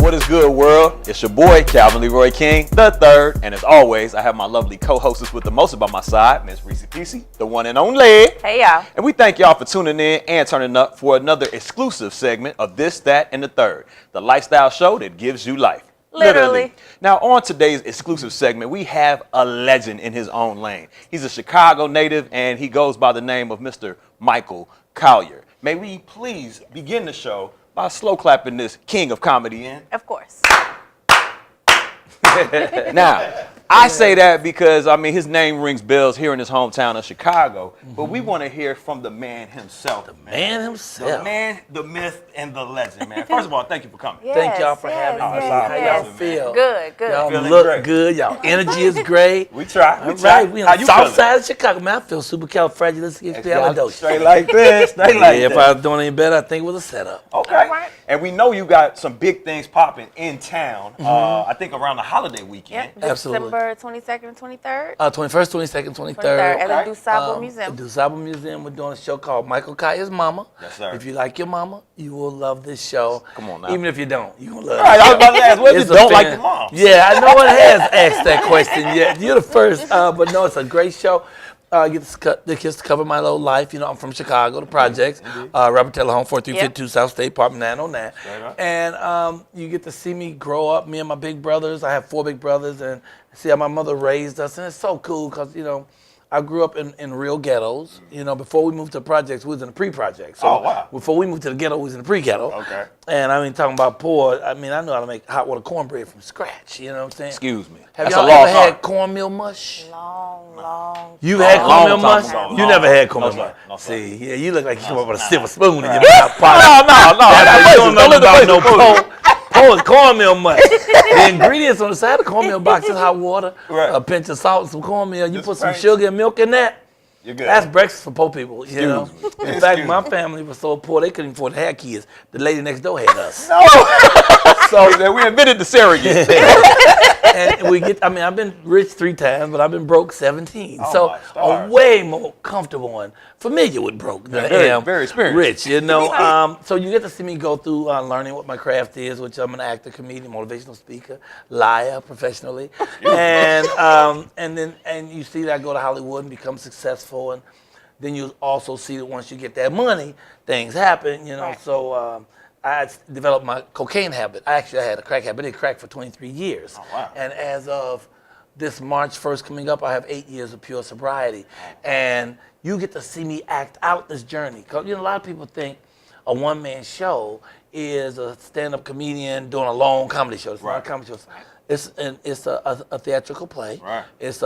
What is good, world? It's your boy, Calvin Leroy King, the third. And as always, I have my lovely co-hostess with the most by my side, Miss Reese Peasy, the one and only. Hey, y'all. And we thank y'all for tuning in and turning up for another exclusive segment of This, That, and the Third, the lifestyle show that gives you life. Literally. Now, on today's exclusive segment, we have a legend in his own lane. He's a Chicago native, and he goes by the name of Mr. Michael Coylar. May we please begin the show by slow clapping this king of comedy in? Of course. Now, I say that because, I mean, his name rings bells here in his hometown of Chicago, but we want to hear from the man himself. The man himself. The man, the myth, and the legend, man. First of all, thank you for coming. Yes, Thank y'all for having me. How y'all yes. feel? Good, good. Y'all Feeling look great. good. Y'all energy is great. We try. All right, we How on the you south feeling? side of Chicago. Man, I feel supercalifragilisticexpialidocious. Straight like this, straight like Yeah, if this. I was doing any better, I think it was a setup. Okay. All right. And we know you got some big things popping in town. I think around the holiday weekend. Yep. Absolutely. December 22nd and 23rd. 21st, 22nd, 23rd. 23rd at Okay. the DuSable Museum. The DuSable Museum, we're doing a show called Michael Coylar's Mama. Yes, sir. If you like your mama, you will love this show. Come on now. Even if you don't, you will love All right, it. I was about to ask, what if It's you a don't like fan- your mom? Yeah, I know one has asked that question yet. You're the first, but no, it's a great show. I get the kids to cover my little life. You know, I'm from Chicago, the projects. Robert Taylor Home, 4352 South State, apartment 909. Right. And you get to see me grow up, me and my big brothers. I have 4 big brothers, and see how my mother raised us. And it's so cool because, you know, I grew up in real ghettos. You know, before we moved to the projects, we was in the pre-project. So Oh, wow. before we moved to the ghetto, we was in the pre-ghetto. Okay. And I mean, talking about poor, I mean, I know how to make hot water cornbread from scratch. You know what I'm saying? Excuse me. Have That's y'all a lost ever had art. cornmeal mush? Long. You've had Long cornmeal time mush? ago. You never had cornmeal No, mush. sir. No, sir. See, yeah, you look like you come up with a silver spoon in your mouth. No, no. That's Don't what you let the don't know place about no cornmeal mush. The ingredients on the side of the cornmeal box is hot water, Right. a pinch of salt, and some cornmeal. You Just put some right. sugar and milk in that. You're good. That's breakfast for poor people, you know. Excuse me. In fact, Excuse my me. family was so poor they couldn't afford to have kids. The lady next door had us. So that we invented the surrogate. And we get, I mean, I've been rich 3 times, but I've been broke 17. Oh, so my stars. I'm way more comfortable and familiar with broke than very- I am very experienced. rich, you know. So you get to see me go through learning what my craft is, which I'm an actor, comedian, motivational speaker, liar professionally. And you see that I go to Hollywood and become successful. And then you also see that once you get that money, things happen, you know. Right. So I developed my cocaine habit. I had a crack habit. I did crack for 23 years. Oh, wow. And as of this March 1st coming up, I have 8 years of pure sobriety. And you get to see me act out this journey. Because, you know, a lot of people think a one-man show is a stand-up comedian doing a long comedy show. It's not a Right. comedy show. It's a theatrical play. Right. It's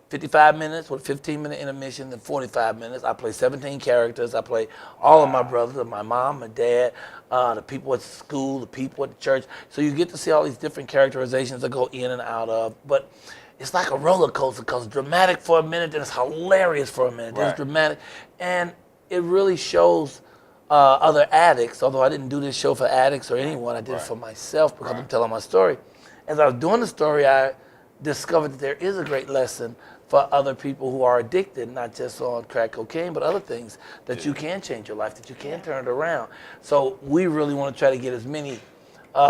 55 minutes with a 15-minute intermission and 45 minutes. I play 17 characters. I play all of my brothers, my mom, my dad, the people at school, the people at the church. So you get to see all these different characterizations that go in and out of. But it's like a roller coaster because it's dramatic for a minute, then it's hilarious for a minute, then Right. it's dramatic. And it really shows other addicts, although I didn't do this show for addicts or anyone, I did it for myself because I'm telling my story. As I was doing the story, I discovered that there is a great lesson for other people who are addicted, not just on crack cocaine, but other things, that you can change your life, that you can turn it around. So we really want to try to get as many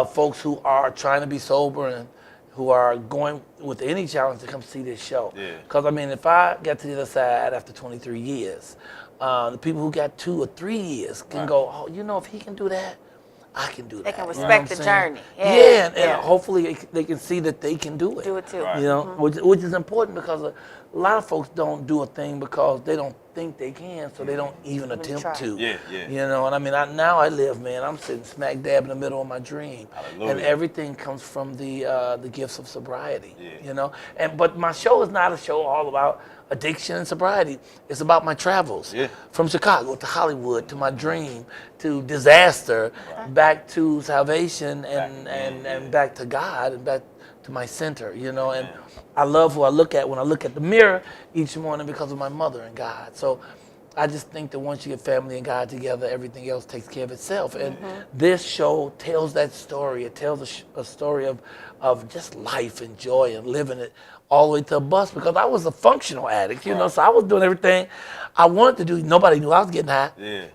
folks who are trying to be sober and who are going with any challenge to come see this show. Yeah. Because, I mean, if I got to the other side after 23 years, the people who got 2 or 3 years can go, oh, you know, if he can do that, I can do that. They can You know respect what I'm the saying? journey. Yeah, and Yeah. hopefully they can see that they can do it. Do it too. Right. You know, which is important because a lot of folks don't do a thing because they don't think they can, so they don't even attempt try. to. Yeah, yeah. You know, and I mean, now I live, man. I'm sitting smack dab in the middle of my dream, Hallelujah. and everything comes from the gifts of sobriety. Yeah. You know, but my show is not a show all about addiction and sobriety. It's about my travels from Chicago to Hollywood to my dream to disaster, back to salvation and back to God and back to my center, you know. And I love who I look at when I look at the mirror each morning because of my mother and God. So I just think that once you get family and God together, everything else takes care of itself. And this show tells that story. It tells a story of just life and joy and living it all the way to a bust, because I was a functional addict, you know, so I was doing everything I wanted to do. Nobody knew I was getting high. Yeah.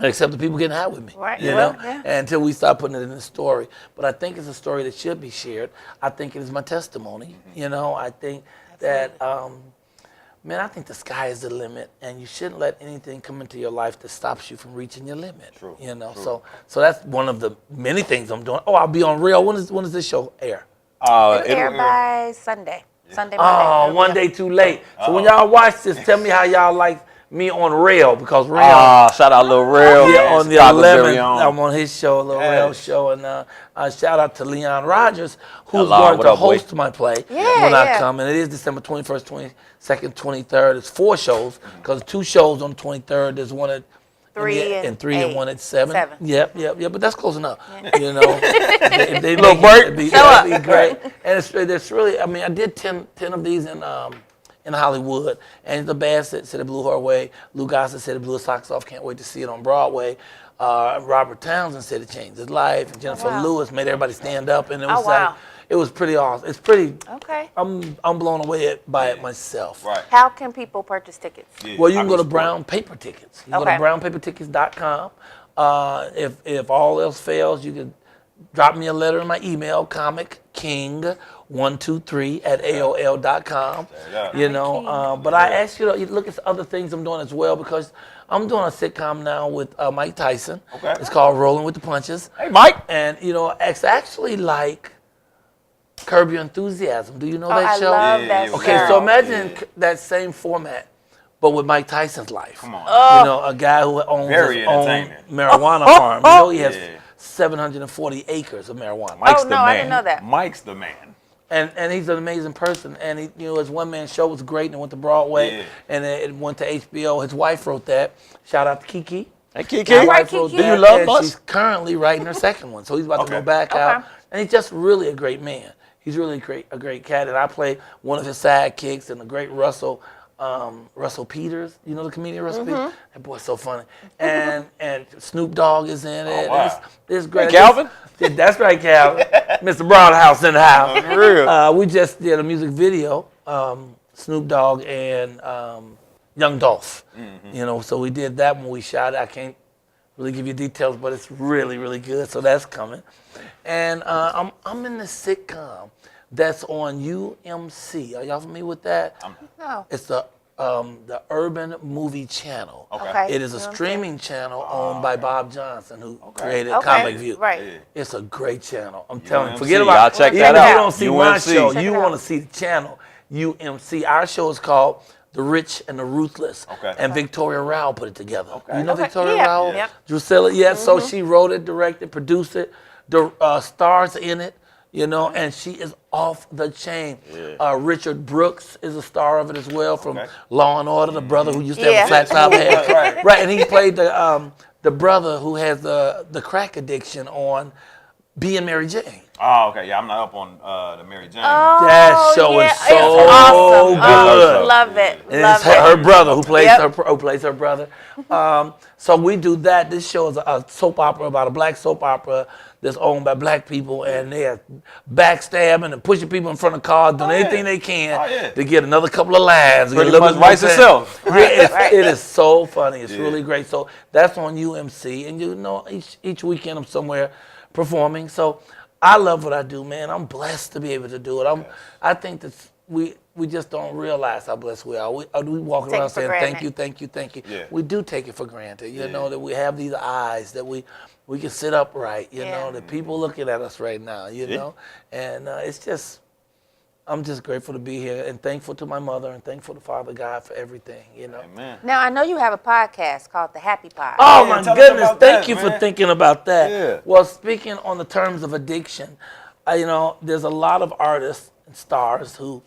except the people getting high with me. Right. You Well, know, yeah. until we start putting it in the story. But I think it's a story that should be shared. I think it is my testimony. You know, I think that. Man, I think the sky is the limit, and you shouldn't let anything come into your life that stops you from reaching your limit. True. You know, True. so that's one of the many things I'm doing. Oh, I'll be on Real. When does this show air? It'll air by Sunday. Sunday, Monday. Oh, It'll one be day too late. So when y'all watch this, tell me how y'all like me on Real, because Real. Shout out Lil Real. Yeah, man. on the Chicago's very 11th, own. I'm on his show, a little Real Yes. show, and shout out to Leon Rogers, who's Hello, going what to up, boy? host my play Yeah, when I yeah. come, and it is December 21st, 22nd, 23rd. It's 4 shows, because 2 shows on the 23rd. There's one at 3 and 3 and 8. 1 at 7. 7. Yep, but that's close enough. You know, if they Little make break. It'd be great. And it's really, I mean, I did 10 of these in Hollywood, and the band said it blew her away. Lou Gossett said it blew his socks off. Can't wait to see it on Broadway. Robert Townsend said it changed his life. And Jennifer wow. Lewis made everybody stand up, and it was wow. like, it was pretty awesome. It's pretty. Okay. I'm blown away by it myself. Right. How can people purchase tickets? Yeah, Well, you I can go to support. Brown Paper Tickets. You can Okay. go to brownpapertickets.com. If all else fails, you can drop me a letter in my email, comicking123@aol.com. You know, but I ask you to look at other things I'm doing as well, because I'm doing a sitcom now with Mike Tyson. Okay. It's called Rolling with the Punches. Hey, Mike. And, you know, it's actually like Curb Your Enthusiasm. Do you know that I show? love Yeah, that yeah, show. Okay, so imagine that same format, but with Mike Tyson's life. Come on. You know, a guy who owns Very his own entertaining. marijuana farm. You know, he has Yeah. 740 acres of marijuana. Mike's no, the I man. didn't know that. Mike's the man. And he's an amazing person. And he, you know, his one-man show was great, and it went to Broadway, Yeah. and it went to HBO. His wife wrote that. Shout out to Kiki. Hey, Kiki. His wife wrote Kiki. that, Do you love and us? she's currently writing her second one, so he's about to Okay. go back Okay. out. And he's just really a great man. He's really a great cat, and I play one of his sidekicks, and the great Russell Peters. You know the comedian Russell Peters? That boy's so funny. And Snoop Dogg is in it. wow. And it's great. Hey, Calvin? That's right, Calvin. Mr. Broadhouse in the house. For real. We just did a music video, Snoop Dogg and Young Dolph. You know, so we did that when we shot it. I can't really give you details, but it's really, really good. So that's coming. And I'm in this sitcom that's on UMC. Are y'all familiar with that? No. It's the Urban Movie Channel. Okay. It is a streaming channel owned by Bob Johnson, who created Okay. Comic View. Right. It's a great channel. I'm telling you. UMC, Forget y'all about check even that if you out. don't see my UMC. show, Check you it out. want to see the channel UMC. Our show is called The Rich and the Ruthless. Okay. And Victoria Rao put it together. Okay. You know Okay. Victoria Yeah. Rao? Yep. Drusilla, yeah. So she wrote it, directed, produced it. The stars in it, you know, and she is off the chain. Richard Brooks is a star of it as well, from Okay. Law and Order, the brother who used to have Yeah. a flat top head. Right. Right, and he played the brother who has the crack addiction on Being Mary Jane. Oh, okay. Yeah, I'm not up on the Mary Jane. That show is it's so awesome. good. Oh, love it. And Love it's it. her brother who plays Yep. who plays her brother. So we do that. This show is a soap opera about a black soap opera that's owned by black people, and they're backstabbing and pushing people in front of cars, doing anything they can to get another couple of lines. Pretty much writes itself. Yeah, it is so funny. It's really great. So that's on UMC, and you know, each weekend I'm somewhere performing. So I love what I do, man. I'm blessed to be able to do it. I think that we just don't realize how blessed we are. We walk Take it around for saying granted. thank you, thank you, thank you. Yeah. We do take it for granted, you know, that we have these eyes, that we can sit upright, you Yeah. know, that people looking at us right now, you know. And it's just, I'm just grateful to be here, and thankful to my mother, and thankful to Father God for everything, you know. Man. Now, I know you have a podcast called The Happy Pod. Oh Yeah, my tell us goodness! about Thank that, you for man. thinking about that. Yeah. Well, speaking on the terms of addiction, you know, there's a lot of artists and stars who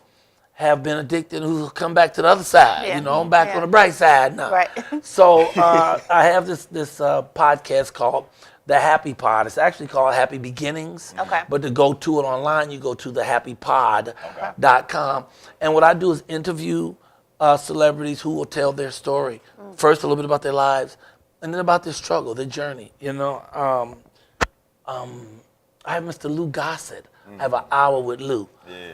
have been addicted who come back to the other side. Yeah. You know, I'm back Yeah. on the bright side now. Right. So I have this podcast called The Happy Pod. It's actually called Happy Beginnings. Okay. But to go to it online, you go to thehappypod.com. And what I do is interview celebrities who will tell their story. First, a little bit about their lives, and then about their struggle, their journey. You know, I have Mr. Lou Gossett. I have an hour with Lou. Yeah.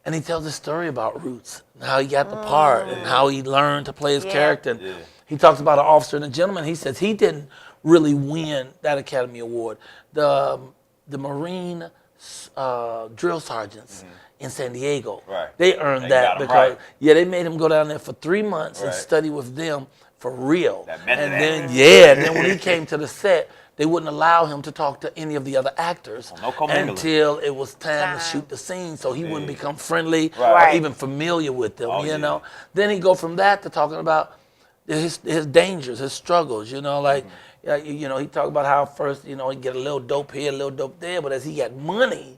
And he tells his story about Roots, and how he got the part, and how he learned to play his character. And he talks about an officer and a gentleman. He says he didn't really win that Academy Award. The Marine drill sergeants in San Diego, they earned that because they made him go down there for 3 months and study with them for real. And then when he came to the set, they wouldn't allow him to talk to any of the other actors until it was time to shoot the scene, so he wouldn't become friendly or even familiar with them. You know, then he go from that to talking about his dangers, his struggles. You know, like you know, he talked about how first he get a little dope here, a little dope there, but as he got money,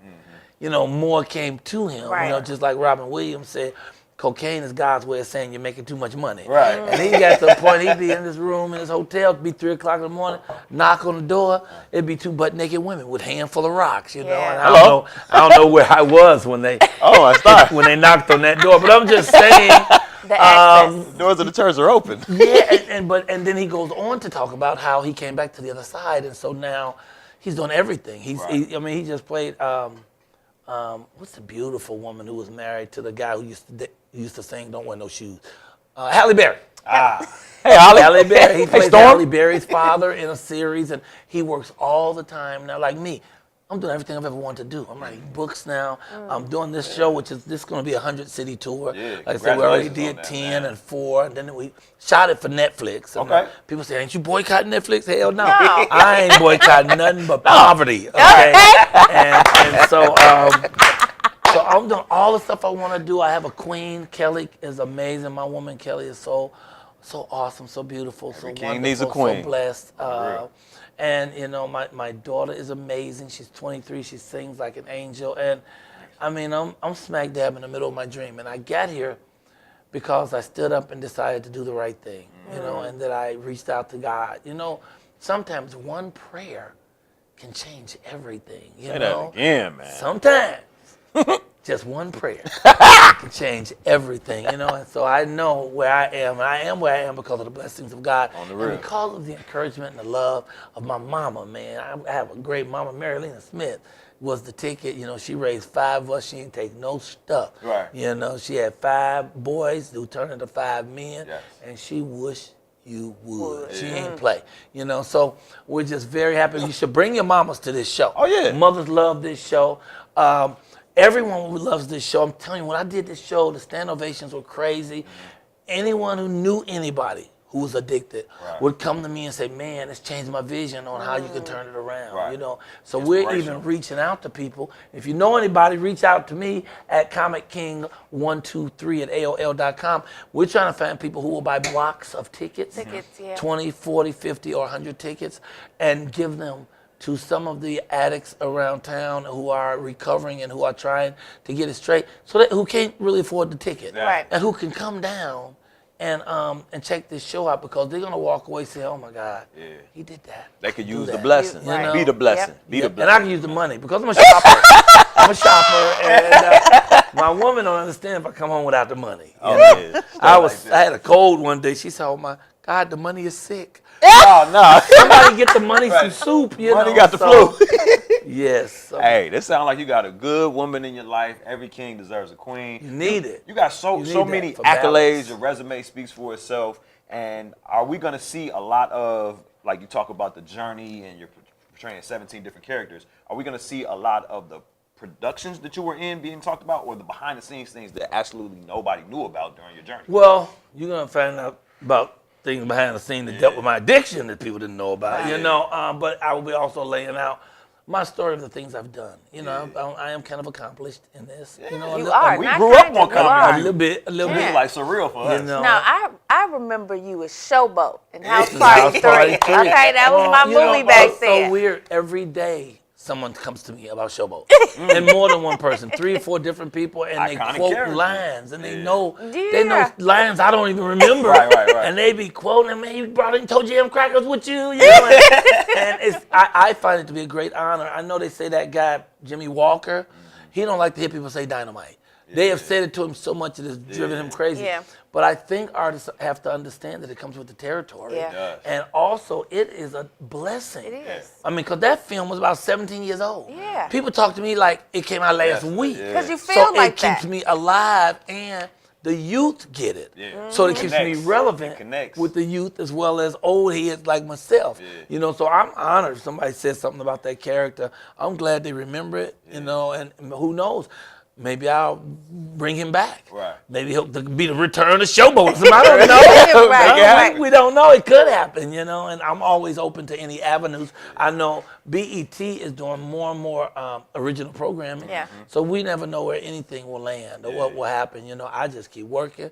you know, more came to him. You know, just like Robin Williams said. Cocaine is God's way of saying you're making too much money. And he got to the point he'd be in this room in his hotel, it'd be 3 o'clock in the morning, knock on the door, it'd be 2 butt-naked women with a handful of rocks, you know. And I don't know where I was when they when they knocked on that door, but I'm just saying. The doors of the church are open. And then he goes on to talk about how he came back to the other side, and so now he's doing everything. I mean, he just played. What's the beautiful woman who was married to the guy who used to sing "Don't Wear No Shoes"? Halle Berry. Hey, Halle Berry. He plays Halle Berry's father in a series, and he works all the time now. Like me, I'm doing everything I've ever wanted to do. I'm writing books now. I'm doing this show, which is going to be a 100-city tour. Like I said, we already did 10 and 4, and then we shot it for Netflix. And, people say, "Ain't you boycotting Netflix?" Hell no. I ain't boycotting nothing but poverty. Okay. And so I'm doing all the stuff I want to do. I have a queen. Kelly is amazing. My woman Kelly is so awesome, so beautiful, so wonderful, king needs a queen. So blessed. And you know, my daughter is amazing. She's 23. She sings like an angel. And I mean, I'm smack dab in the middle of my dream. And I got here because I stood up and decided to do the right thing. You know, and that I reached out to God. You know, sometimes one prayer can change everything. You Say know, that again, man. Sometimes just one prayer can change everything. You know, and so I know where I am. And I am where I am because of the blessings of God. And because of the encouragement and the love of my mama, man. I have a great mama, Marilena Smith. Was the ticket, you know, she raised 5 of us. She didn't take no stuff. You know, she had 5 boys who turned into 5 men. And she wished you would. She ain't play. You know, so we're just very happy. You should bring your mamas to this show. Mothers love this show. Everyone who loves this show, I'm telling you, when I did this show, the stand ovations were crazy. Anyone who knew anybody who was addicted would come to me and say, "Man, it's changed my vision on how you can turn it around." You know, so we're even reaching out to people. If you know anybody, reach out to me at comicking123@aol.com. We're trying to find people who will buy blocks of tickets, 20, 40, 50, or 100 tickets, and give them to some of the addicts around town who are recovering and who are trying to get it straight, so that who can't really afford the ticket, and who can come down and check this show out, because they're gonna walk away and say, "Oh my God, he did that." They could use the blessing. You know? Be the blessing. Be the blessing. And I can use the money because I'm a shopper. I'm a shopper, and my woman don't understand if I come home without the money. You know? I had a cold one day. She said, "Oh my God, the money is sick." No. Somebody get the money some soup. You money know? got the flu. Yes. So hey, this sounds like you got a good woman in your life. Every king deserves a queen. You need it. You got so many accolades. Your resume speaks for itself. And are we going to see a lot of, like you talk about the journey and you're portraying 17 different characters, are we going to see a lot of the productions that you were in being talked about, or the behind the scenes things that absolutely nobody knew about during your journey? Well, you're going to find out about things behind the scene that dealt with my addiction that people didn't know about, you know. But I will be also laying out my story of the things I've done. You know, I am kind of accomplished in this. You know, you are. We grew up on comedy. A little bit. Like surreal for us. You know? Now, I remember you as Showboat in House Party 3. Okay, that was my movie back then. So weird. Every day someone comes to me about Showboat. And more than one person, 3 or 4 different people, and they quote lines, and they know lines I don't even remember. And they be quoting, "Man, you brought in toe jam crackers with you," you know. And I find it to be a great honor. I know they say that guy Jimmy Walker, he don't like to hear people say dynamite. They have said it to him so much it has driven him crazy. But I think artists have to understand that it comes with the territory. And also, it is a blessing. It is. I mean, because that film was about 17 years old. People talk to me like it came out last week. Because you feel like that. So it keeps me alive, and the youth get it. Yeah. So it keeps me Connects. It relevant connects. with the youth as well as old heads like myself. Yeah. You know, so I'm honored if somebody says something about that character. I'm glad they remember it, you know, and who knows? Maybe I'll bring him back. Right. Maybe he'll be the return of Showboat. I don't know. Right. We don't know. It could happen, you know, and I'm always open to any avenues. I know BET is doing more and more original programming. Yeah. So we never know where anything will land or what will happen. You know, I just keep working,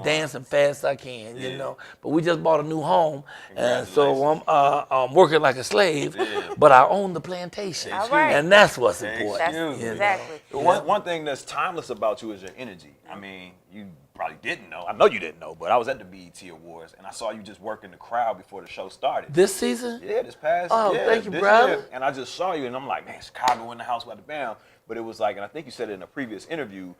dancing fast as I can, you know. But we just bought a new home, and so I'm working like a slave, but I own the plantation. All right. And that's what's important. That's Huge. you know. exactly. One thing that's timeless about you is your energy. I mean, you probably didn't know. I know you didn't know, but I was at the BET Awards, and I saw you just working the crowd before the show started. This season? Yeah, this past. Oh, yeah, thank you, this brother. year. And I just saw you, and I'm like, man, Chicago in the house by the bam. But it was like, and I think you said it in a previous interview,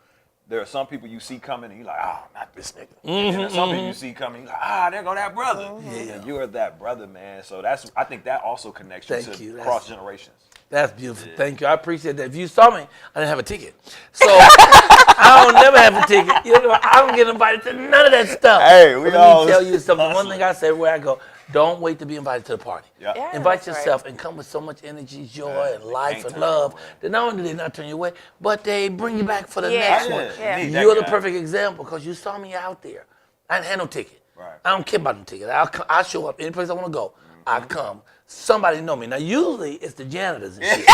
there are some people you see coming, and you're like, oh, not this nigga. And then some people you see coming, you're like, there go that brother. And you are that brother, man. So I think that also connects you Thank you. to cross generations. That's beautiful. Thank you. I appreciate that. If you saw me, I didn't have a ticket. So I don't never have a ticket. You know, I don't get invited to none of that stuff. Hey, we all Let me tell you something. One hustling. thing I say where I go, don't wait to be invited to the party. Yeah. Yeah, Invite that's yourself and come with so much energy, joy, and they life can't and turn you love away. that not only do they not turn you away, but they bring you back for the Yeah. next Yeah. one. Yeah. You need that You're the guy. perfect example because you saw me out there. I didn't have no ticket. Right. I don't care about no ticket. I show up any place I want to go. I come. Somebody know me. Now, usually it's the janitors and shit.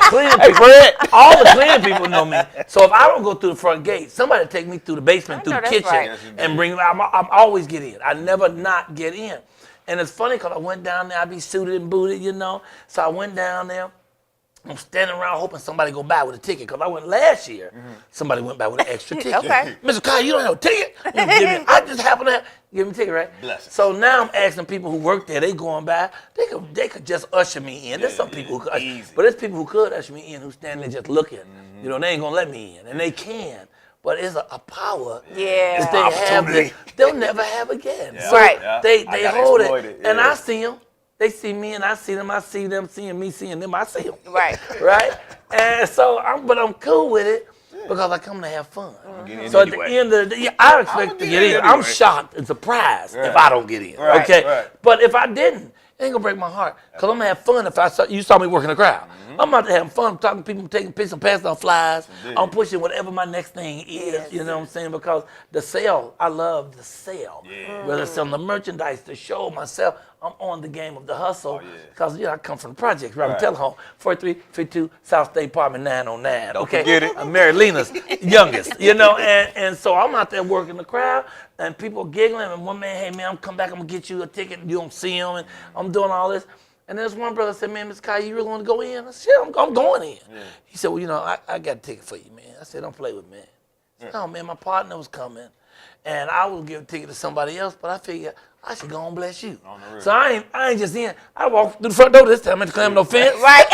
Cleaning people. All the cleaning people know me. So if I don't go through the front gate, somebody take me through the basement, I through know the that's kitchen, right. Yes, you and do. bring me. I'm always get in. I never not get in. And it's funny because I went down there. I be suited and booted, you know. So I went down there. I'm standing around hoping somebody go by with a ticket because I went last year. Somebody went by with an extra ticket. Okay. Mr. Kyle, you don't have a ticket? You give me, I just happen to give me a ticket, right? Blessings. So now I'm asking people who work there, they going by, they could just usher me in. There's some people who could usher, easy. but there's people who could usher me in who standing there just looking. You know, they ain't gonna let me in, and they can. But it's a power Yeah. that they have Opportunity. that they'll never have again. Yeah. So Right. Yeah. they I gotta hold exploit it, it, and yeah. I see them. They see me, and I see them. I see them seeing me, seeing them. I see them. Right. Right? And so, I'm cool with it because I come to have fun. Get in So at anyway. the end of the day, I expect to get get in in. I'm anyway. shocked and surprised if Right. I don't get in. Right, Okay? right. But if I didn't, it ain't gonna break my heart. Because I'm gonna have fun if you saw me working the crowd. I'm about to have fun. I'm talking to people, taking pictures, passing on flyers. Indeed. I'm pushing whatever my next thing is. Yes. You know what I'm saying? Because the sale, I love the sale. Yeah. Whether it's selling the merchandise, the show, myself, I'm on the game of the hustle. yeah. Because, I come from the projects, right? Right. Telehome, 4352 South State Apartment 909. Don't Okay? forget it. I'm Mary Lena's youngest, and so I'm out there working the crowd, and people giggling, and one man, hey man, I'm come back, I'm gonna get you a ticket, and you don't see him, and I'm doing all this. And there's one brother said, man, Mr. Kai, you really want to go in? I said, yeah, I'm going in. He said, well, I got a ticket for you, man. I said, don't play with me. I said, no, man, my partner was coming, and I would give a ticket to somebody else, but I figured I should go and bless you. So I ain't just in. I walked through the front door this time, I ain't claim no fence. Right.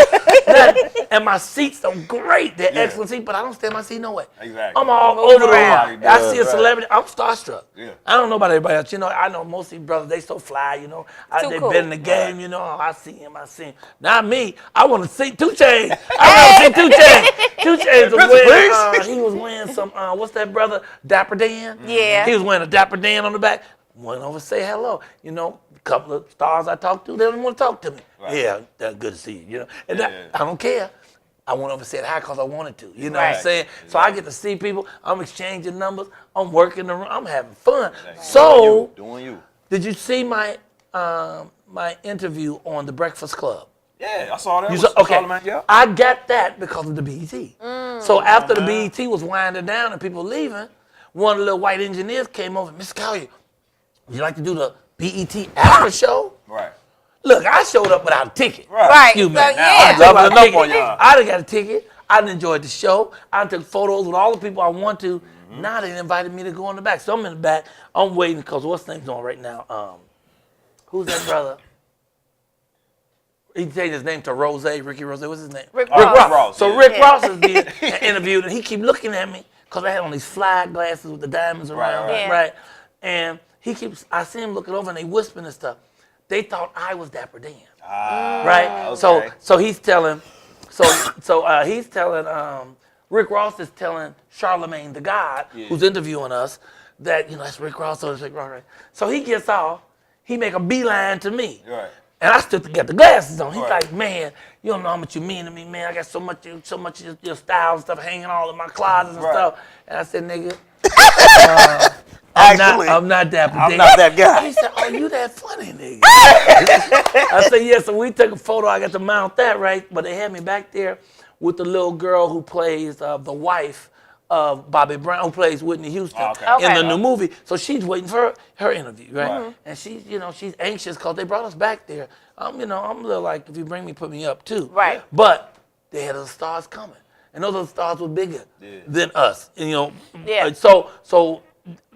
Nothing. And my seats are great. They're excellent seats, but I don't stay in my seat no way. Exactly. I'm all over the around. room. I see a Right. celebrity, I'm starstruck. Yeah. I don't know about everybody else. I know most of these brothers, they so fly, Too they've cool. been in the game, I see him. Not me. I want to see 2 Chainz. I want to see 2 Chainz. 2 Chainz was wearing, he was wearing some, what's that brother, Dapper Dan? Yeah. He was wearing a Dapper Dan on the back. Went over to say hello. A couple of stars I talked to, they didn't want to talk to me. Right. Yeah, that's good to see you, And I don't care. I went over and said hi because I wanted to. You know what Right. I'm saying? So I get to see people. I'm exchanging numbers. I'm working the room. I'm having fun. So, Doing you. did you see my my interview on the Breakfast Club? Yeah, I saw that. You with saw, okay. Charlamagne, yeah. I got that because of the BET. So after the BET was winding down and people leaving, one of the little white engineers came over. Mr. Collier, would you like to do the BET after show? Right. Look, I showed up without a ticket. Right. Excuse So, me. yeah. I Doubling up on done y'all. got a ticket. I done enjoyed the show. I took photos with all the people I want to. Now they invited me to go in the back. So I'm in the back. I'm waiting because what's the name's on right now? Who's that brother? He changed his name to Rose, Ricky Rose. What's his name? Rick Ross. Ross, So yeah. Rick Ross is being interviewed, and he keep looking at me because I had on these fly glasses with the diamonds around, right. Yeah. right? And I see him looking over, and they whispering and stuff. They thought I was Dapper Dan, right? okay. So he's telling, he's telling Rick Ross is telling Charlemagne the God, who's interviewing us, that, that's Rick Ross, so it's Rick Ross. Right? So he gets off, he make a beeline to me. Right. And I still got the glasses on. He's like, man, you don't know how much you mean to me, man. I got so much of your style and stuff hanging all in my closets and stuff. And I said, nigga, I'm not that. I'm not that guy. He said, oh, you that funny, nigga. I said, yeah, so we took a photo. I got to mount that, right? But they had me back there with the little girl who plays the wife of Bobby Brown, who plays Whitney Houston in the new movie. So she's waiting for her interview, right? And she's, she's anxious because they brought us back there. I'm a little like, if you bring me, put me up too. Right. But they had other stars coming, and those other stars were bigger than us. So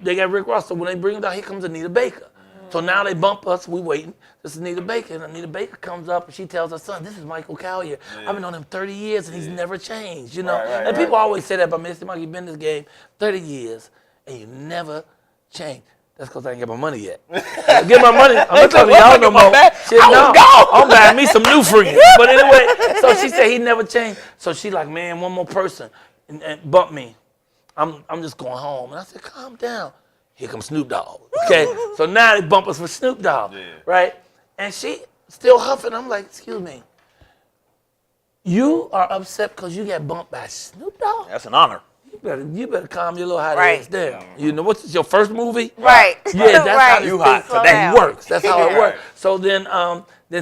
they got Rick Ross. So when they bring him down, here comes Anita Baker. So now they bump us. We waiting. This is Anita Baker, and Anita Baker comes up and she tells her son, "This is Michael Collier. I've been known him 30 years, and he's never changed." And people always say that about me. They say, "Mike, you've been in this game 30 years, and you never changed." That's because I ain't get my money yet. Get my money. I'm not telling y'all no more. Shit, no. I'm buying me some new friends. But anyway, so she said he never changed. So she like, man, one more person, and bump me. I'm just going home, and I said, calm down. Here comes Snoop Dogg. Okay, so now they bump us for Snoop Dogg, right? And she still huffing. I'm like, excuse me. You are upset because you got bumped by Snoop Dogg? That's an honor. You better calm your little hot ass down. What's your first movie? Right. Yeah, that's how hot today works. That's how it works. So then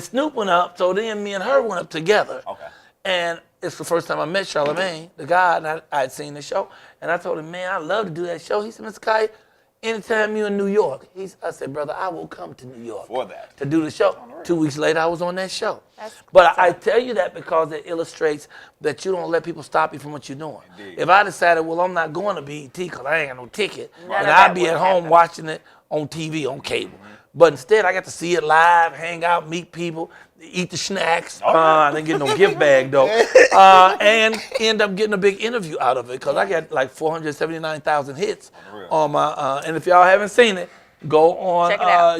Snoop went up. So then me and her went up together. Okay. And it's the first time I met Charlemagne, the guy, and I had seen the show. And I told him, man, I'd love to do that show. He said, Mr. Kai, anytime you're in New York. I said, brother, I will come to New York for that to do the show. 2 weeks later, I was on that show. But I tell you that because it illustrates that you don't let people stop you from what you're doing. Indeed. If I decided, well, I'm not going to BET because I ain't got no ticket, and I'd be at home watching it on TV, on cable. But instead, I got to see it live, hang out, meet people, eat the snacks. I didn't get no gift bag, though. And end up getting a big interview out of it because I got like 479,000 hits on my, and if y'all haven't seen it, go on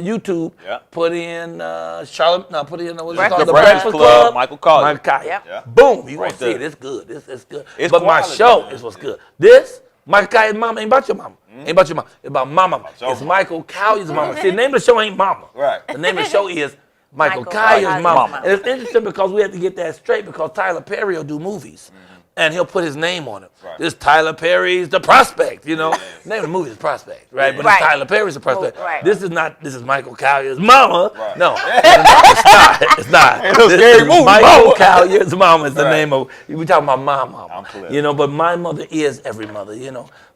YouTube, put in The Breakfast Club, Michael Collier. Boom, you gonna see it. It's good. It's good. But my show is what's good. This, Michael Collier's mama ain't about your mama. Ain't about your mama. It's about my mama. It's Michael Collier's mama. See, the name of the show ain't Mama. Right. The name of the show is Michael Collier's mama. And it's interesting because we have to get that straight because Tyler Perry will do movies. And he'll put his name on it. Right. This Tyler Perry's The Prospect, The name of the movie is Prospect, right? But it's Tyler Perry's The Prospect. Right. This is Michael Collier's mama. Right. No, it's not. This is Michael Collier's mama is the name of, we talking about my mama. But my mother is every mother,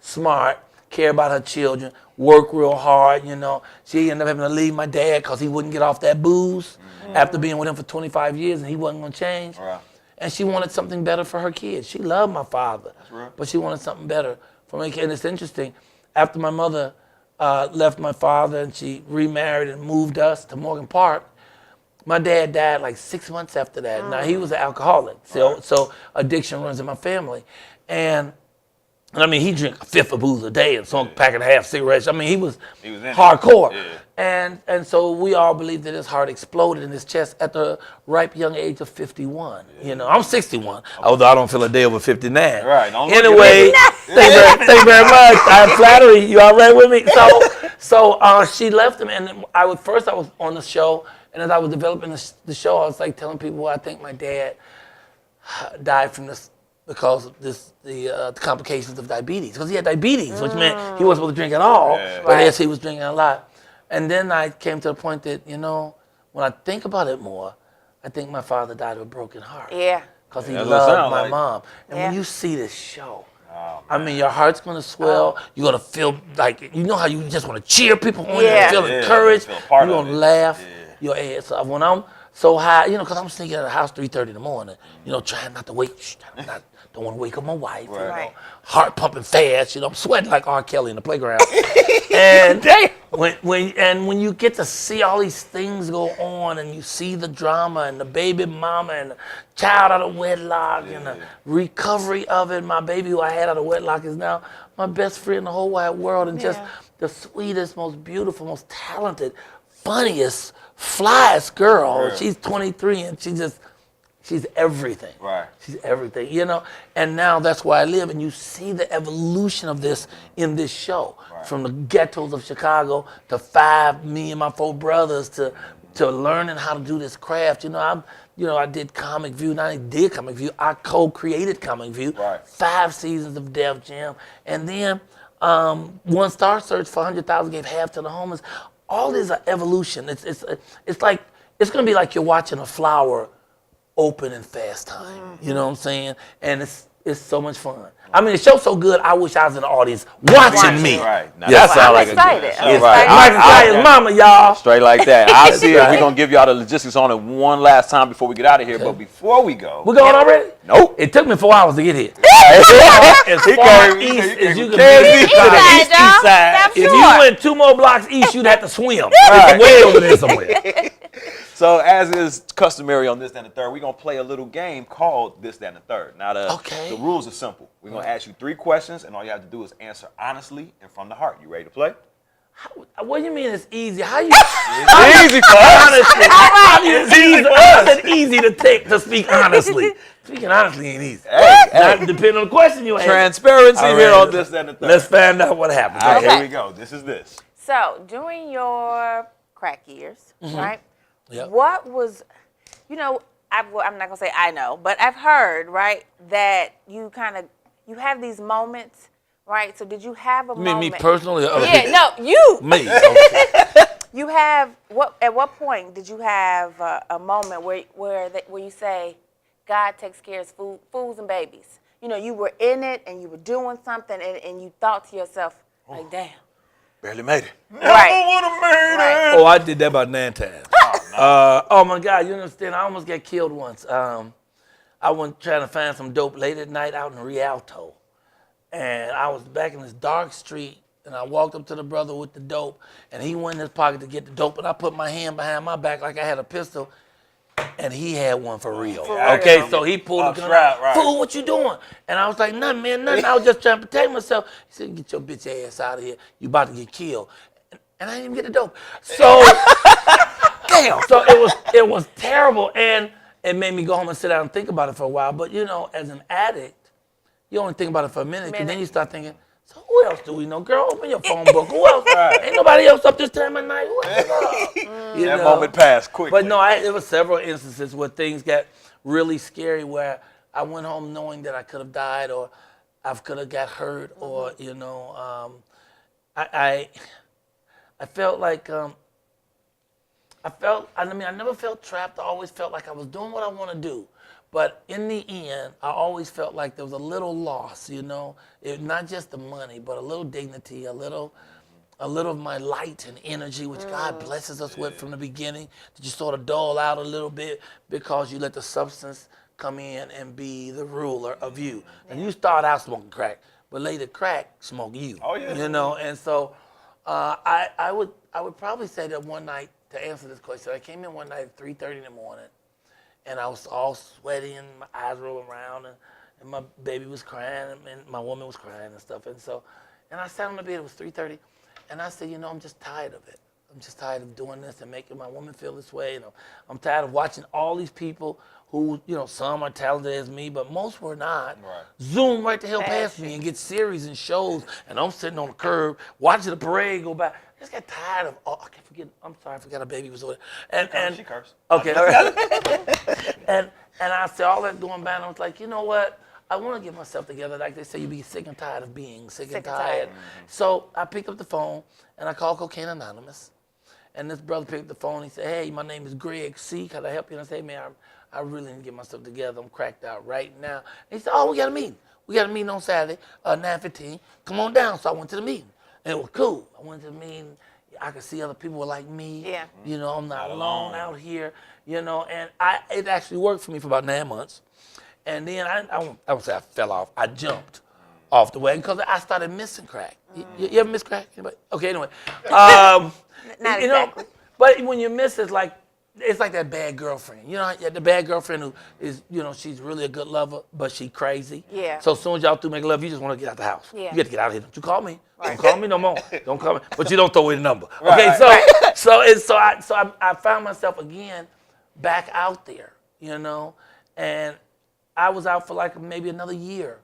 smart, care about her children, work real hard, She ended up having to leave my dad because he wouldn't get off that booze after being with him for 25 years and he wasn't going to change. Right. And she wanted something better for her kids. She loved my father, but she wanted something better for me. And it's interesting, after my mother left my father and she remarried and moved us to Morgan Park, my dad died like 6 months after that. Now, he was an alcoholic, so addiction runs in my family. And I mean, he drank a fifth of booze a day and smoked a pack and a half cigarettes. I mean, he was hardcore. Yeah. And so we all believe that his heart exploded in his chest at the ripe young age of 51. I'm 61, although I don't feel a day over 59. Right. Anyway, thank you very much. I'm flattery. You all right with me? So she left him, and I was on the show, and as I was developing the show, I was like telling people I think my dad died from this because of the complications of diabetes. Because he had diabetes, which meant he wasn't supposed to drink at all, but yes, he was drinking a lot. And then I came to the point that, when I think about it more, I think my father died of a broken heart. Yeah. Because he loved my mom. And when you see this show, I mean, your heart's going to swell. You're going to feel like, how you just want to cheer people on. You feel encouraged. You're going to laugh your ass off. When I'm so high, because I'm sneaking out of the house 3:30 in the morning, trying not to wake, don't want to wake up my wife, heart pumping fast, I'm sweating like R. Kelly in the playground. And when you get to see all these things go on and you see the drama and the baby mama and the child out of wedlock and the recovery of it, my baby who I had out of wedlock is now my best friend in the whole wide world and just the sweetest, most beautiful, most talented, funniest, flyest girl. She's 23 and she just She's everything. Right. She's everything, you know. And now that's where I live, and you see the evolution of this in this show, from the ghettos of Chicago to me and my 4 brothers to learning how to do this craft. You know, I did Comic View. Not only did Comic View, I co-created Comic View. Right. 5 seasons of Def Jam, and then One Star Search for 100,000 gave half to the homeless. All this is evolution. It's like it's gonna be like you're watching a flower open in fast time. You know what I'm saying? And it's so much fun. I mean, the show's so good, I wish I was in the audience watching me. Right. Now, Yes, that sounds I'm like excited. a good show. I'm Right. excited. Mike and Ty's mama, y'all. Straight like that. I see it. right. We're going to give y'all the logistics on it one last time before we get out of here. But before we go. We're going already? Nope. It took me 4 hours to get here. He As far came- east he as you came- can be. East East side, y'all. side. I'm If you sure. went 2 more blocks east, you'd have to swim. It's way over there somewhere. So as is customary on This, That, and the Third, we're going to play a little game called This, That, and the Third. Now, the rules are simple. We're going to ask you 3 questions, and all you have to do is answer honestly and from the heart. You ready to play? What do you mean it's easy? How you? It's easy for us. Honestly, It's easy for us. It's easy to speak honestly. Speaking honestly ain't easy. Hey, Not depending on the question you ask. transparency All here right. on This, That, and the Third. Let's find out what happens. All right, Okay. here we go. This is this. So during your crack years, right? Yep. What was, you know, I'm not gonna say I know, but I've heard, right, that you have these moments, right? So did you have a moment? Me personally? Or Yeah, no, you. Me. Okay. You have what? At what point did you have a moment where you say, God takes care of fools and babies? You know, you were in it and you were doing something, and you thought to yourself, like, damn. Barely made it. Right. would have made Right. Oh, I did that about 9 times. Oh my God, you understand? I almost got killed once. I went trying to find some dope late at night out in Rialto. And I was back in this dark street, and I walked up to the brother with the dope, and he went in his pocket to get the dope, and I put my hand behind my back like I had a pistol, and he had one for real. Okay, real. so he pulled the gun right, out. right. Fool, what you doing? And I was like, nothing, man, nothing. I was just trying to protect myself. He said, get your bitch ass out of here. You about to get killed. And I didn't even get the dope. So, damn. So it was terrible, and it made me go home and sit down and think about it for a while. But you know, as an addict, you only think about it for a minute, and then you start thinking, so who else do we know? Girl, open your phone book. Who else? Ain't nobody else up this time of night. Who else up? You That know? moment passed quickly. But no, there were several instances where things got really scary, where I went home knowing that I could have died, or I could have got hurt, or you know, I felt like I never felt trapped. I always felt like I was doing what I want to do. But in the end, I always felt like there was a little loss, you know, not just the money, but a little dignity, a little of my light and energy, which God blesses us with from the beginning, that you sort of dull out a little bit because you let the substance come in and be the ruler of you. And you start out smoking crack, but later crack smoke you. Oh, yeah. You know, and so I would probably say that one night, to answer this question, I came in one night at 3:30 in the morning, and I was all sweaty and my eyes rolling around, and my baby was crying, and my woman was crying and stuff. And I sat on the bed, it was 3:30, and I said, you know, I'm just tired of it. I'm just tired of doing this and making my woman feel this way. You know, I'm tired of watching all these people who, you know, some are talented as me, but most were not. Right. Zoom right the hell past me and get series and shows, and I'm sitting on the curb watching the parade go by. I just got tired of. Oh, I can't forget. I'm sorry, I forgot her baby was over there. And she cursed. Okay, all right. and I said all that going by, and I was like, you know what? I want to get myself together. Like they say, you be sick and tired of being sick and tired. So I picked up the phone and I called Cocaine Anonymous. And this brother picked up the phone and he said, hey, my name is Greg C. Can I help you? And I said, hey, man, I really need to get myself together. I'm cracked out right now. And he said, oh, we got a meeting. We got a meeting on Saturday, 9:15. Come on down. So I went to the meeting. And it was cool. I went to the meeting. I could see other people were like me. Yeah. You know, I'm not alone out here. You know, and it actually worked for me for about 9 months. And then I would say I fell off. I jumped off the wagon because I started missing crack. You ever miss crack? Anybody? Okay, anyway. Not You know, exactly. but when you miss, it's like that bad girlfriend. You know, the bad girlfriend who is, you know, she's really a good lover, but she crazy. Yeah. So as soon as y'all two make love, you just want to get out the house. Yeah. You got to get out of here. Don't you call me. Don't call me no more. Don't call me. But you don't throw away the number. Right. Okay, so I found myself again back out there, you know, And I was out for like maybe another year.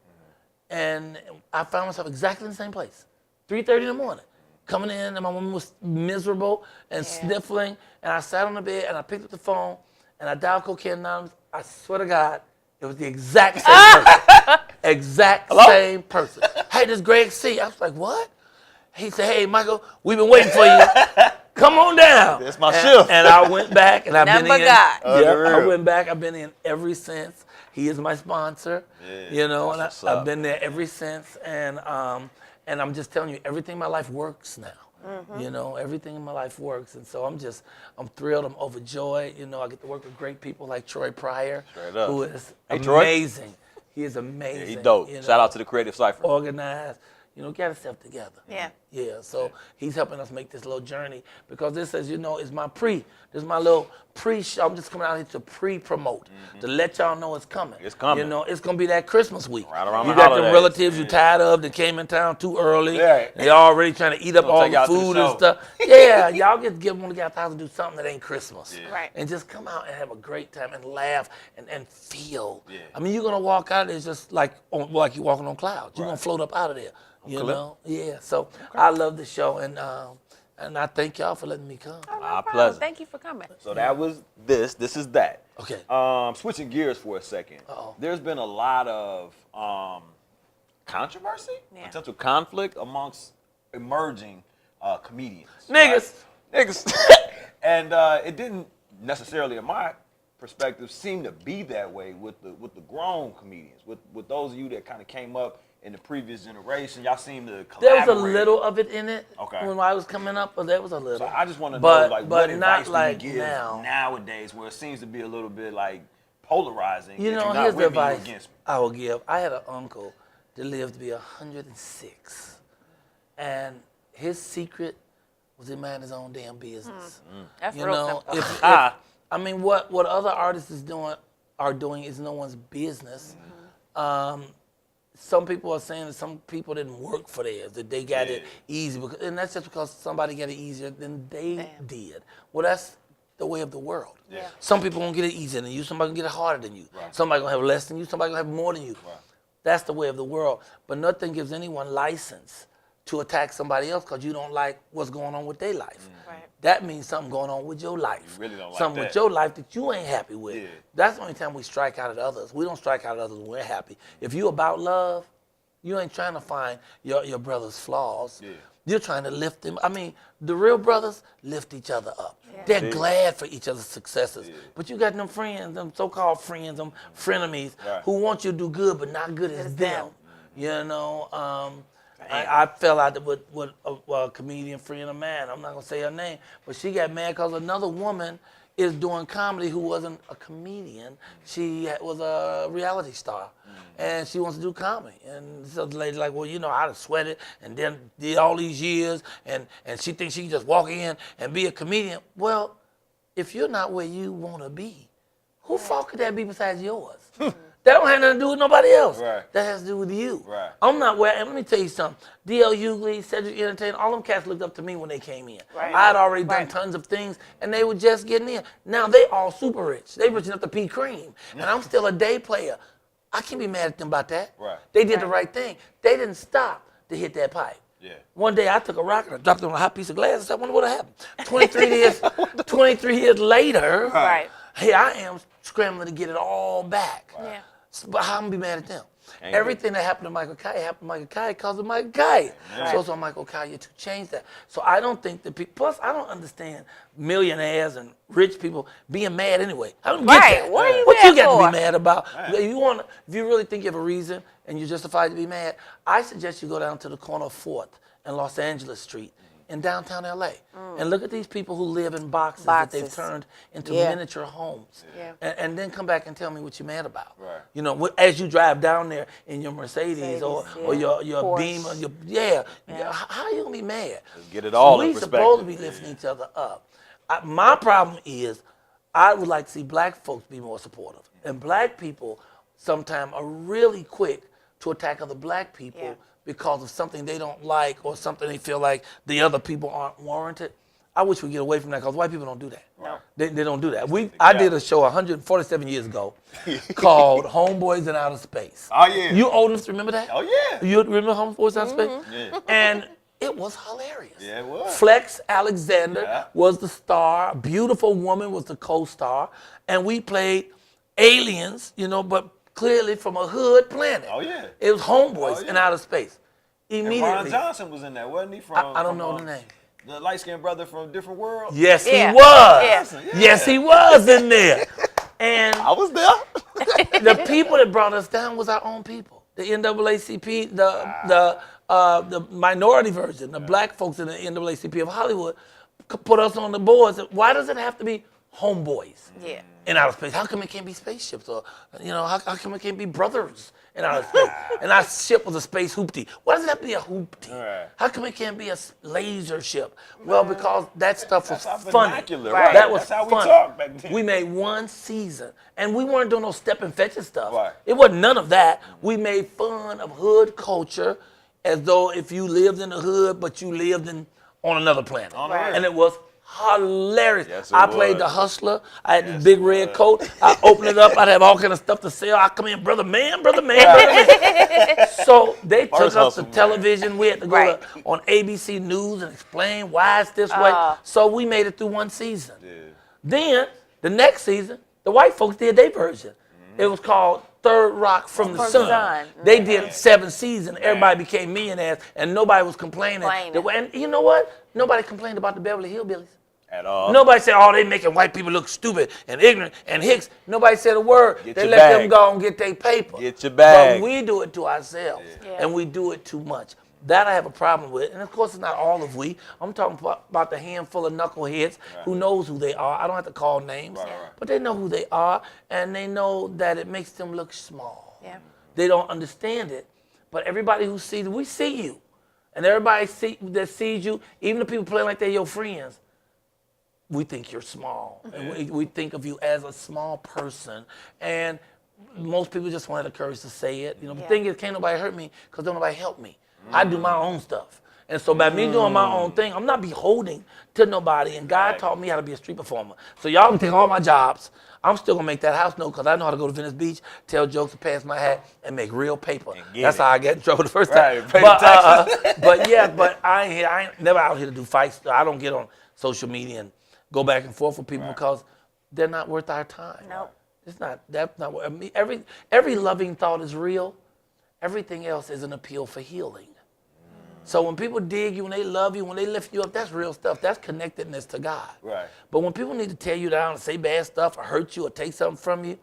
And I found myself exactly in the same place, 3:30 in the morning, coming in, and my woman was miserable and sniffling. And I sat on the bed, and I picked up the phone, and I dialed Cocaine Anonymous. I swear to God, it was the exact same person. Exact same person. Hey, this is Greg C. I was like, what? He said, hey, Michael, we've been waiting for you. Come on down. That's my shift. And I went back, and I've been in. God. I went back. I've been in ever since. He is my sponsor, Yeah, and that's what's I've up. been there ever since. And I'm just telling you, everything in my life works now. Everything in my life works, and so I'm thrilled. I'm overjoyed. I get to work with great people like Troy Pryor, Straight up. who is Troy. amazing. He is amazing. Yeah, he dope. Shout out to the Creative Cypher. Organized. Get himself together. Yeah. Yeah, so he's helping us make this little journey because this, as you know, is my this is my little pre-show. I'm just coming out here to pre-promote, to let y'all know it's coming. It's coming. It's going to be that Christmas week. Right around you the got them holidays. relatives you tired of that came in town too early. Yeah. They already trying to eat up Gonna all take the y'all to the food show. and stuff. Yeah, y'all want to get out the house and do something that ain't Christmas. Yeah. Right. And just come out and have a great time and laugh and feel. Yeah. I mean, you're going to walk out of there just like you're walking on clouds. You're going to float up out of there. Yeah. So I love the show, and I thank y'all for letting me come. Oh, no Our problem. pleasure. Thank you for coming. So that was this. This is that. Okay. Switching gears for a second. Uh-oh. There's been a lot of controversy, Yeah. potential conflict amongst emerging comedians. Niggas. Right? Niggas. And it didn't necessarily, in my perspective, seem to be that way with the grown comedians, with those of you that kind of came up in the previous generation. Y'all seem to collaborate. There was a little of it in it Okay. when I was coming up, but there was a little. So I just want to know, But- like, but what not advice like do you give now. nowadays, where it seems to be a little bit like polarizing? You that know, you're not here's the with me, you advice against me. I will give. I had an uncle that lived to be 106, and his secret was he minded his own damn business. That's You real know, simple. if I mean, what other artists are doing is no one's business. Some people are saying that some people didn't work for theirs, that they got it easy, and that's just because somebody got it easier than they did. Well, that's the way of the world. Yeah. Some people gonna get it easier than you. Somebody gonna get it harder than you. Right. Somebody gonna have less than you. Somebody gonna have more than you. Right. That's the way of the world. But nothing gives anyone license to attack somebody else because you don't like what's going on with their life. Right. That means something going on with your life. You really don't like something that. with your life that you ain't happy with. Yeah. That's the only time we strike out at others. We don't strike out at others when we're happy. If you about love, you ain't trying to find your brother's flaws. Yeah. You're trying to lift them. I mean, the real brothers lift each other up. Yeah. They're Yeah. glad for each other's successes. Yeah. But you got them friends, them so-called friends, them frenemies, Right. who want you to do good but not good as As them. them. You know, I fell out with a comedian friend of mine. I'm not gonna say her name, but she got mad because another woman is doing comedy who wasn't a comedian. She was a reality star, and she wants to do comedy. And so the lady's like, well, you know, I done sweated and then did all these years, and she thinks she can just walk in and be a comedian. Well, if you're not where you want to be, whose fault could that be besides yours? That don't have nothing to do with nobody else. Right. That has to do with you. Right. I'm not where, and let me tell you something. D.L. Hughley, Cedric Entertainer, all them cats looked up to me when they came in. Right. I had already done Right. tons of things, and they were just getting in. Now they all super rich. They rich enough to pee cream, and I'm still a day player. I can't be mad at them about that. Right. They did the right thing. They didn't stop to hit that pipe. Yeah. One day I took a rock and I dropped it on a hot piece of glass. I said, I wonder what happened. 23 years later, Right. here I am scrambling to get it all back. Yeah. But how am I gonna be mad at them? Ain't Everything that happened to Michael Kai happened to Michael Kai because of Michael Kai. Right. So it's on Michael Kai to change that. So I don't think that people, plus I don't understand millionaires and rich people being mad anyway. I don't Right. get that. What are you What mad you got for? to be mad about? If you really think you have a reason and you're justified to be mad, I suggest you go down to the corner of 4th and Los Angeles Street in downtown LA and look at these people who live in boxes that they've Boxes. turned into Yeah. miniature homes. Yeah. And then come back and tell me what you're mad about. Right. You know, as you drive down there in your Mercedes or yeah. your Porsche. Beamer, how you gonna be mad? Just get it all we in supposed to be perspective. lifting each other up. My problem is I would like to see black folks be more supportive. And black people sometimes are really quick to attack other black people Yeah. because of something they don't like or something they feel like the other people aren't warranted. I wish we get away from that because white people don't do that. No. They don't do that. I did a show 147 years ago called Homeboys in Outer Space. Oh, yeah. You old enough to remember that? Oh, yeah. You remember Homeboys in Outer Space? Yeah. And it was hilarious. Yeah, it was. Flex Alexander Yeah. was the star. A beautiful woman was the co-star. And we played aliens, but clearly from a hood planet. Oh, yeah. It was Homeboys Oh, yeah. in Outer Space. And Ron Immediately. Johnson was in there, wasn't he? From I don't know the name. The light-skinned brother from Different World. Yes, Yeah. he was. Yeah. Yes, he was in there. And I was there. the people that brought us down was our own people. The NAACP, the minority version, the black folks in the NAACP of Hollywood put us on the boards. Why does it have to be homeboys Yeah. in outer space? How come it can't be spaceships? Or, how come it can't be brothers in outer space? And our ship was a space hoopty. Why does it have to be a hoopty? Right. How come it can't be a laser ship? Well, because that stuff was That's our funny. vernacular, Right. That was That's how we fun. talked back then. We made one season, and we weren't doing no step and fetching stuff. Right. It wasn't none of that. We made fun of hood culture as though if you lived in the hood, but you lived on another planet. On Right. And it was hilarious. Yes, it I played was. the hustler. I had Yes, this big it red was. coat. I opened it up. I'd have all kind of stuff to sell. I come in, brother man, brother man, brother man. So they took First us hustle, to man. television. We had to go Right. on ABC News and explain why it's this way. So we made it through one season. Yeah. Then the next season, the white folks did their version. It was called Third Rock from the From the Sun. Sun. They did 7 seasons. Everybody became millionaires, and nobody was complaining. And you know what? Nobody complained about the Beverly Hillbillies. At all. Nobody said, "Oh, they making white people look stupid and ignorant and hicks." Nobody said a word. Get They your let bag. them go and get their paper. Get your bag. But we do it to ourselves, Yeah. and we do it too much. That I have a problem with. And of course, it's not all of we. I'm talking about the handful of knuckleheads who knows who they are. I don't have to call names, Right. but they know who they are, and they know that it makes them look small. Yeah. They don't understand it. But everybody who sees it, we see you. And everybody that sees you, even the people playing like they're your friends, we think you're small. And we think of you as a small person. And most people just want the courage to say it. The thing is, can't nobody hurt me because don't nobody help me. I do my own stuff. And so by me doing my own thing, I'm not beholden to nobody. And God taught me how to be a street performer. So y'all can take all my jobs. I'm still going to make that house note because I know how to go to Venice Beach, tell jokes, and pass my hat, and make real paper. get That's it. how I get in trouble the first Right, time. pay the taxes. But I ain't never out here to do fights. I don't get on social media and go back and forth with people because they're not worth our time. Nope. It's not. That's not what I mean. Every loving thought is real. Everything else is an appeal for healing. So when people dig you, when they love you, when they lift you up, that's real stuff. That's connectedness to God. Right. But when people need to tear you down and say bad stuff or hurt you or take something from you,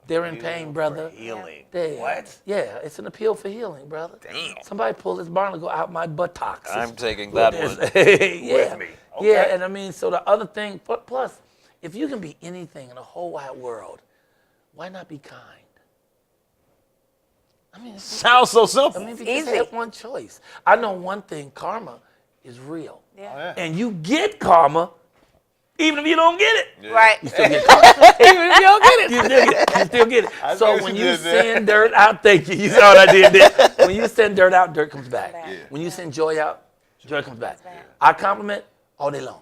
they're in pain, brother. Healing. They- What? Yeah, it's an appeal for healing, brother. Damn. Somebody pull this barnacle out my buttocks. I'm taking that one Yeah. with me. Yeah, Okay. and I mean, so the other thing, plus, if you can be anything in the whole wide world, why not be kind? I mean, Sounds so simple. if you just Easy. have one choice. I know one thing, karma is real. Yeah. Oh, yeah. And you get karma even if you don't get it. Right. You still get karma. Even if you don't get it, you still get it. You still get it. I see So what when you you did there. send dirt out, thank you. You saw what I did there. When you send dirt out, dirt comes back. Yeah. When you send joy out, joy comes back. back. I compliment all day long.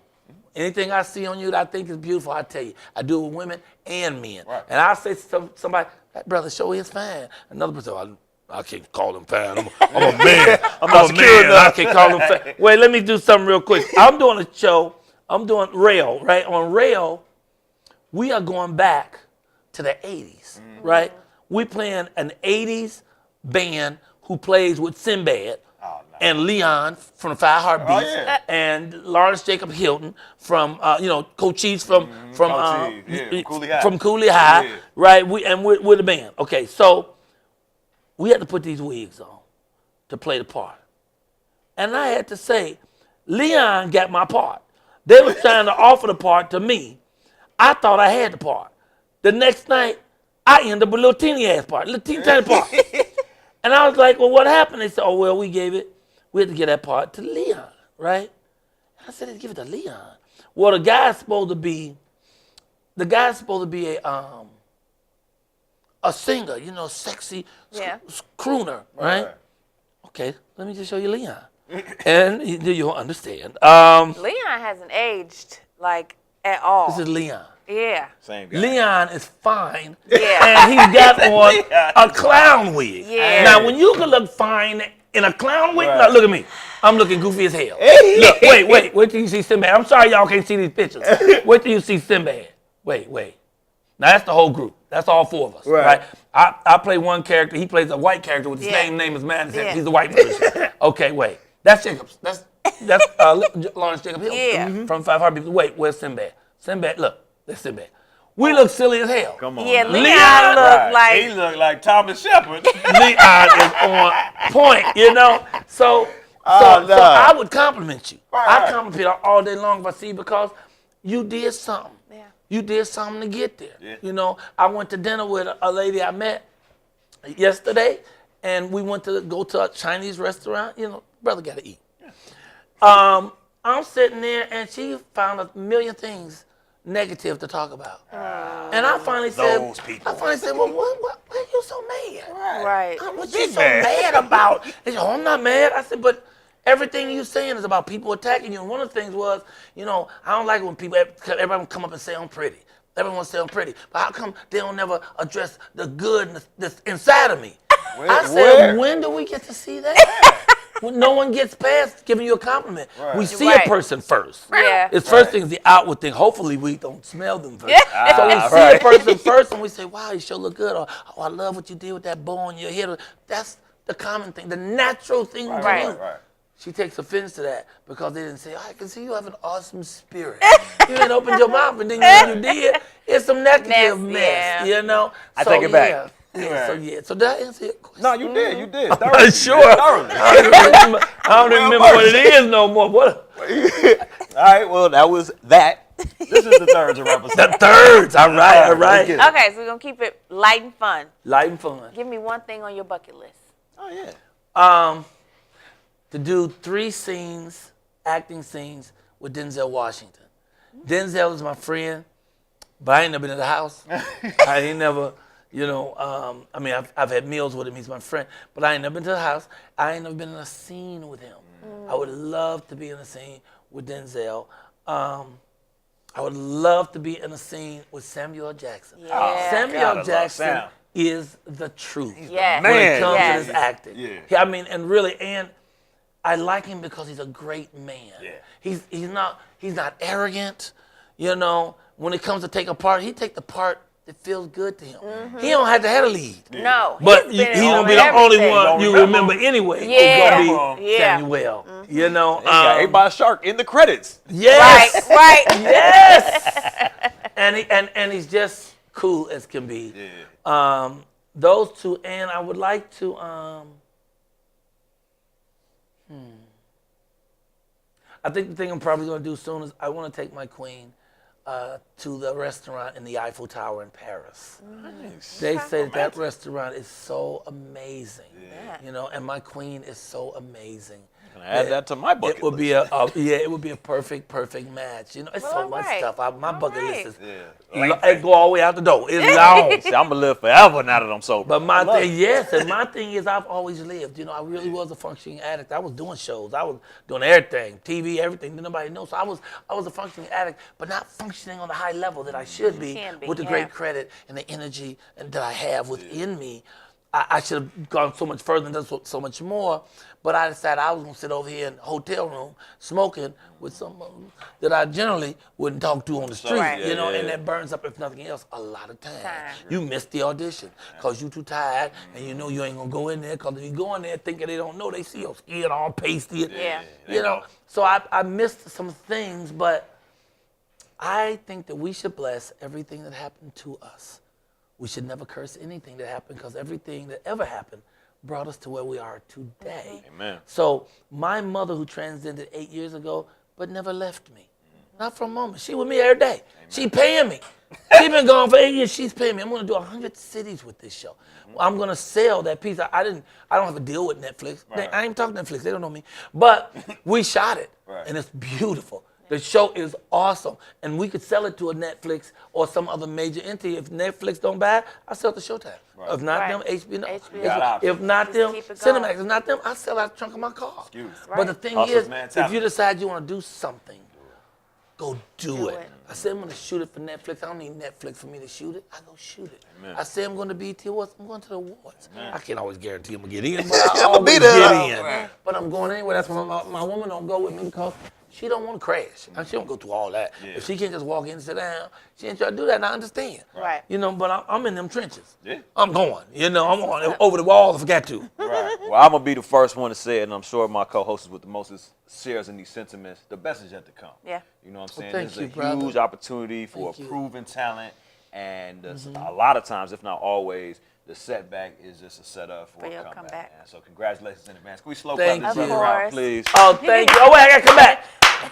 Anything I see on you that I think is beautiful, I tell you. I do it with women and men. Right. And I say to somebody, that brother show is fine. Another person, I can't call him fine. I'm a man. I'm not a secure man. I can't call him fine. Wait, let me do something real quick. I'm doing a show. I'm doing Rail, right? On Rail, we are going back to the 80s, right? We playing an 80s band who plays with Sinbad and Leon from the Five Heartbeats yeah. and Lawrence Jacob Hilton from, Cochise from Cochise, yeah, from Cooley High. from Cooley High, Yeah. right? We're the band. Okay, so we had to put these wigs on to play the part. And I had to say, Leon got my part. They was trying to offer the part to me. I thought I had the part. The next night, I ended up with a little teeny ass part, little teeny tiny part. And I was like, well, what happened? They said, oh, well, we had to give that part to Leon, right? And I said, let's give it to Leon. Well, the guy's supposed to be a singer, sexy Yeah. crooner, right? Right. Okay, let me just show you Leon. And you'll understand. Leon hasn't aged like at all. This is Leon. Yeah. Same guy. Leon is fine. Yeah. And he's got on a clown wig. Yeah. Now, when you can look fine in a clown wig, Right. now look at me. I'm looking goofy as hell. Look, wait till you see Sinbad. I'm sorry y'all can't see these pictures. Wait till you see Sinbad. Wait. Now, that's the whole group. That's all four of us, right? I play one character. He plays a white character with the same name as mine. Yeah. He's a white person. Okay, wait. That's Jacobs. That's Lawrence Jacob Hill from 5 Heartbeats. Wait, where's Sinbad? Sinbad, look. That's Sinbad. We look silly as hell. Come on. Yeah, now. Leon looked like He looked like Thomas Shepard. Leon is on point, you know? So I would compliment you. I compliment you all day long if I see you because you did something. Yeah. You did something to get there. Yeah. You know, I went to dinner with a lady I met yesterday, and we went to go to a Chinese restaurant. You know, brother got to eat. I'm sitting there, and she found a million things negative to talk about. And I finally said, well, what are you so mad? right. What you so mad about? They said, oh, I'm not mad. I said, but everything you're saying is about people attacking you. And one of the things was, you know, I don't like it when everybody come up and say I'm pretty. Everyone wants to say I'm pretty. But how come they don't never address the good that's inside of me? I said, when do we get to see that? When no one gets past giving you a compliment. Right. We see a person first. Yeah. It's first thing is the outward thing. Hopefully we don't smell them first. So we see a person first and we say, wow, you sure look good. Or, oh, I love what you did with that bow on your head. That's the common thing, the natural thing to do. Right. She takes offense to that because they didn't say, oh, I can see you have an awesome spirit. You didn't open your mouth and then when you did, it's some negative mess, you know? I take it back. So did I answer your question? No, you did. You did. Sure. I don't even remember what it is no more. What? All right, well, that was that. This is the thirds of episode. The thirds. All right. Okay, so we're going to keep it light and fun. Light and fun. Give me one thing on your bucket list. Oh, yeah. To do 3 scenes, acting scenes with Denzel Washington. Denzel is my friend, but I ain't never been to the house. I ain't never, you know, I mean, I've had meals with him. He's my friend, but I ain't never been to the house. I ain't never been in a scene with him. I would love to be in a scene with Denzel. I would love to be in a scene with Samuel L. Jackson. Yeah. Samuel Jackson is the truth Yes. when it comes Yes. to his acting. Yeah. I mean, and really, and I like him because he's a great man. Yeah. He's not arrogant, you know. When it comes to take a part, he take the part that feels good to him. He don't have to have a lead. No. But he's he's been gonna on be the only everything. one you remember anyway. Yeah. It's gonna be Yeah. Samuel. You know. Everybody Shark in the credits. Yes. Right. Yes. and he's just cool as can be. Yeah. Those two, and I would like to. I think the thing I'm probably going to do soon is I want to take my queen to the restaurant in the Eiffel Tower in Paris. Nice. They say that restaurant is so amazing, you know, and my queen is so amazing. Can I add that to my bucket It would be it would be a perfect match. You know, it's so much right. stuff. My bucket list is Yeah. it go all the way out the door. It's long. See, I'm going to live forever now that I'm sober. But my love thing, it. and my thing is I've always lived. You know, I really was a functioning addict. I was doing shows. I was doing everything, TV, everything that nobody knows. So I was a functioning addict, but not functioning on the high level that I should be, with the great credit and the energy that I have within me. I should have gone so much further and done so much more, but I decided I was going to sit over here in a hotel room smoking with someone that I generally wouldn't talk to on the street, Right. you know, Yeah. and that burns up, if nothing else, a lot of time. You missed the audition because you too tired and you know you ain't going to go in there because if you go in there thinking they don't know, they see your skin all pasty. Yeah. You know, so I missed some things, but I think that we should bless everything that happened to us. We should never curse anything that happened because everything that ever happened brought us to where we are today. Amen. So my mother who transcended 8 years ago, but never left me. Not for a moment. She with me every day. She paying me. She been gone for 8 years. She's paying me. I'm going to do 100 cities with this show. I'm going to sell that piece. I don't have a deal with Netflix. I ain't talking Netflix. They don't know me. But we shot it. And it's beautiful. The show is awesome, and we could sell it to a Netflix or some other major entity. If Netflix don't buy it, I sell it to Showtime. If not them, HBO. If not Just them, keep it Cinemax. going. If not them, I sell out the trunk of my car. Right. But the thing Hustler's is, mentality. if you decide you want to do something, go do Do it. it. I said I'm going to shoot it for Netflix. I don't need Netflix for me to shoot it. I go shoot it. Amen. I said I'm going to BET Awards. I'm going to the awards. I can't always guarantee I'm going to get in, but I I'ma be always there. get in. Right. But I'm going anyway. That's why my woman don't go with me because she don't want to crash. She don't go through all that. Yeah. If she can't just walk in and sit down, she ain't try to do that, and I understand. Right. You know, but I'm in them trenches. Yeah. I'm going. You know, I'm on over the wall if I got to. Right. Well, I'm gonna be the first one to say it, and I'm sure my co-host with the most shares in these sentiments. The best is yet to come. Yeah. You know what I'm saying? thank This you, is a brother. huge opportunity for Thank a you. proven talent, and a lot of times, if not always, the setback is just a setup for your a comeback. comeback. And so congratulations in advance. Can we slow Thank clap this you. brother Of around, course. please? Oh, thank you. Oh, wait, I got to come back.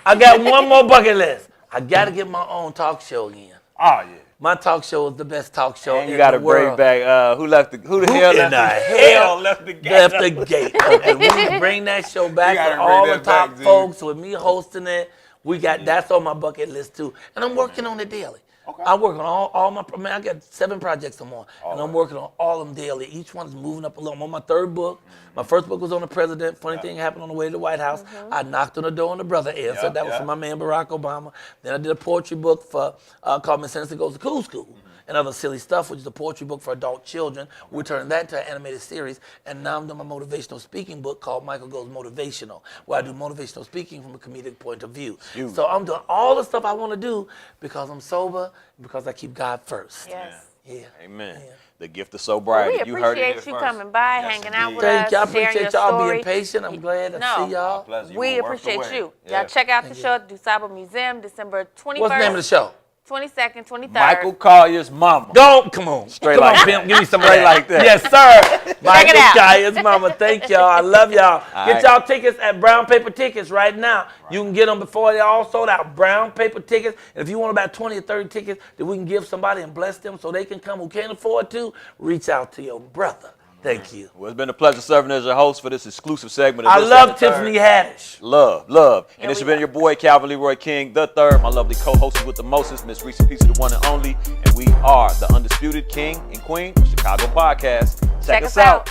I got one more bucket list. I got to get my own talk show again. Oh, yeah. My talk show is the best talk show And you in got the to bring world. back who the Who hell in left the the hell left the gate left open? the gate open? We can bring that show back gotta with bring all the that back, top dude. folks with me hosting it. We got that's on my bucket list too, and I'm working on it daily. Okay. I work on all my. Man, I got 7 projects I'm on, and I'm right. working on all of them daily. Each one is moving up along. I'm on my 3rd book. My first book was on the president. Funny thing happened on the way to the White House. I knocked on the door and the brother answered. That was for my man Barack Obama. Then I did a poetry book for called Miss Innocent Goes to Cool School. And other silly stuff, which is a poetry book for adult children. We turned that to an animated series, and now I'm doing my motivational speaking book called Michael Goes Motivational, where I do motivational speaking from a comedic point of view. Huge. So I'm doing all the stuff I want to do because I'm sober, and because I keep God first. Yes. Yeah. Amen. Yeah. The gift of sobriety. We You heard it appreciate here you first. coming by, Yes, hanging out indeed. with Thank us, you. I sharing appreciate your y'all story. being patient. I'm glad to No. see y'all. Pleasure. You We were worth the appreciate wait. you. Yeah. Y'all check out the show at DuSable Museum, December 21st. What's the name of the show? 22nd, 23rd. Michael Collier's mama. Don't come on. Straight come like on, that. pimp. Give me some of Straight that. like that. Yes, sir. Michael it out. Collier's mama. Thank y'all. I love y'all. Get right. y'all tickets at Brown Paper Tickets right now. You can get them before they all sold out. Brown Paper Tickets. And if you want about 20 or 30 tickets that we can give somebody and bless them so they can come who can't afford to, reach out to your brother. Thank you. Well, it's been a pleasure serving as your host for this exclusive segment. Of I This, love That, and the Tiffany Third. Haddish. Love. Yeah, And it's we been love your boy, Calvin Leroy King III, my lovely co-host with the mostest, Miss Reese Piece of the one and only. And we are the undisputed king and queen of Chicago podcast. Check us out.